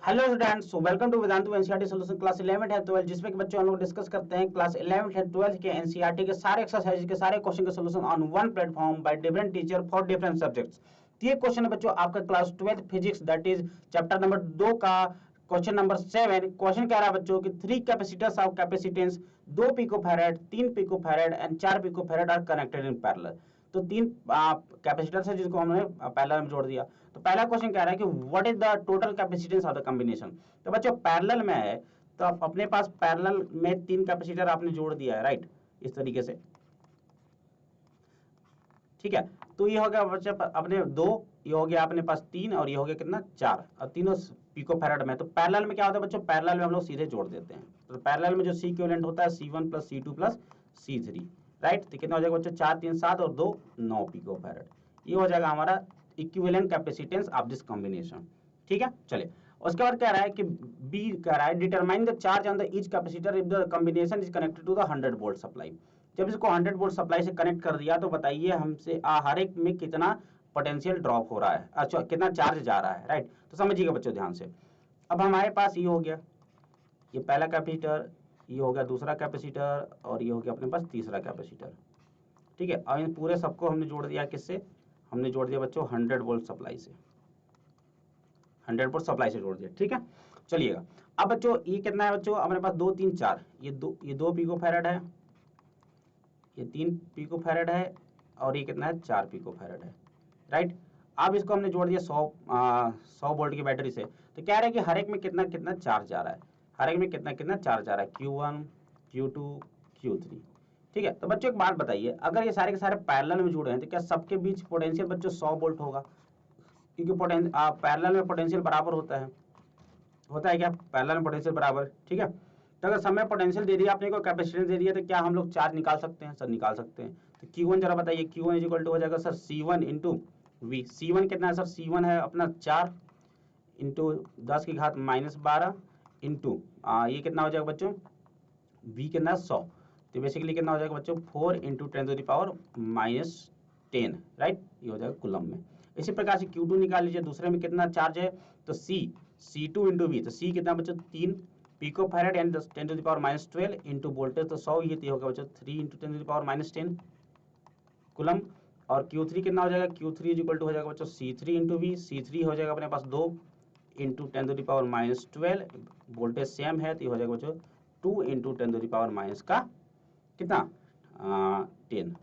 Hello students, welcome to Vedantu NCERT solution class 11 है 12 जिसमें कि बच्चों हम लोग डिस्कस करते हैं क्लास 11 है 12 के एनसीईआरटी के सारे एक्सरसाइज के सारे क्वेश्चन के solution on one platform by different teacher for different subjects. तो ये क्वेश्चन है बच्चों आपका class 12 physics that is chapter number 2 का क्वेश्चन नंबर 7। क्वेश्चन कह रहा है बच्चों कि 3 capacitors of capacitance 2 picofarad 3 picofarad and 4 picofarad are connected in parallel. तो 3 कैपेसिटर्स है जिसको हमने पैरेलल में जोड़ दिया। तो पहला क्वेश्चन कह रहा है कि what is the total capacitance of the combination. तो बच्चों पैरेलल में है तो अपने पास पैरेलल में 3 कैपेसिटर आपने जोड़ दिया है, राइट, इस तरीके से। ठीक है, तो ये हो गया बच्चे अपने 2, ये हो गया अपने पास 3 और ये हो गया कितना 4 और तीनों पिकोफैराड में। तो पैरेलल में क्या होता है बच्चों, पैरेलल में हम लोग सीधे जोड़ देते हैं। तो पैरेलल में जो सी इक्विवेलेंट होता है C1 plus C2 plus C3, right. तो कितना हो जाएगा बच्चों 4 3 7 और 2 9 पिकोफैराड। ये हो जाएगा हमारा equivalent capacitance of this combination. ठीक है, चलिए उसके बाद कह रहा है कि बी कह रहा है determine the charge on the each capacitor if the combination is connected to the 100 volt supply. जब इसको 100 वोल्ट सप्लाई से कनेक्ट कर दिया तो बताइए हमसे हर एक में कितना पोटेंशियल ड्रॉप हो रहा है, अच्छा कितना चार्ज जा रहा है, राइट। तो समझिएगा बच्चों ध्यान से। अब हमारे पास ये हो गया, ये पहला कैपेसिटर, ये हो गया दूसरा कैपेसिटर और ये हो गया अपने पास तीसरा कैपेसिटर। ठीक है, अब इन पूरे सबको हमने जोड़ दिया किससे, हमने जोड़ दिया बच्चों 100 वोल्ट सप्लाई से, 100 वोल्ट सप्लाई से जोड़ दिया। ठीक है, चलिएगा अब बच्चों ये कितना है बच्चों अपने पास 2 3 4, ये दो पिकोफैराड है, ये 3 पिकोफैराड है और ये कितना है 4 पिकोफैराड है, राइट। अब इसको हमने जोड़ दिया 100 वोल्ट की बैटरी से। तो कह रहे हैं कि हर एक में कितना कितना चार्ज जा रहा है, हर एक में कितना कितना चार्ज जा रहा है, Q1 Q2 Q3। ठीक है, तो बच्चों एक बात बताइए, अगर ये सारे के सारे पैरेलल में जुड़े हैं तो क्या सबके बीच पोटेंशियल बच्चों 100 वोल्ट होगा, क्योंकि पैरेलल में पोटेंशियल बराबर होता है क्या, पैरेलल में पोटेंशियल बराबर। ठीक है, तो अगर समय पोटेंशियल दे दिया आपने को, कैपेसिटेंस दे दिया, तो क्या हम लोग चार्ज निकाल सकते हैं, सर निकाल सकते हैं। तो Q1 जरा बताइए, Q1 इक्वल टू हो जाएगा sir C1 into V। C1 कितना है सर, C1 है अपना 4 इंटू 10 की घात -12 इंटू ये कितना हो जाएगा बच्चों, V कितना है 100। तो बेसिकली कितना हो जाएगा बच्चों 4 इंटू 10⁻⁻10, राइट, ये हो जाएगा कूलम में। इसी प्रकार से Q2 निकाल लीजिए, दूसरे में कितना चार्ज है, तो C2 इंटू V। तो C कितना बच्चों 3 पिकोफैराड एंड 10⁻12 इंटू वोल्टेज तो 100, ये होगा बच्चों 3 इंटू 10⁻10 कूलम। और Q3 कितना हो जाएगा, Q3 इक्वल टू हो जाएगा बच्चों C3 इंटू V। C3 हो जाएगा अपने पास 2 इंटू 10⁻12, वोल्टेज सेम है तो ये हो जाएगा बच्चों 2 इंटू 10⁻- का कितना 10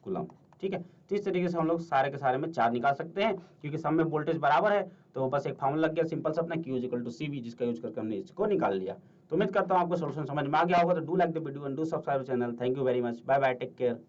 कूलम। ठीक है, तो इस तरीके से हम लोग सारे के सारे में चार्ज निकाल सकते हैं, क्योंकि सब में वोल्टेज बराबर है। तो बस एक फॉर्मूला लग गया सिंपल सा अपना Q इक्वल टू CV, जिसका यूज करके हमने इसको निकाल लिया। तो उम्मीद करता हूँ आपको सॉल्यूशन समझ में आ गया होगा। तो do like the video and do subscribe channel. Thank you very much, bye bye, take care.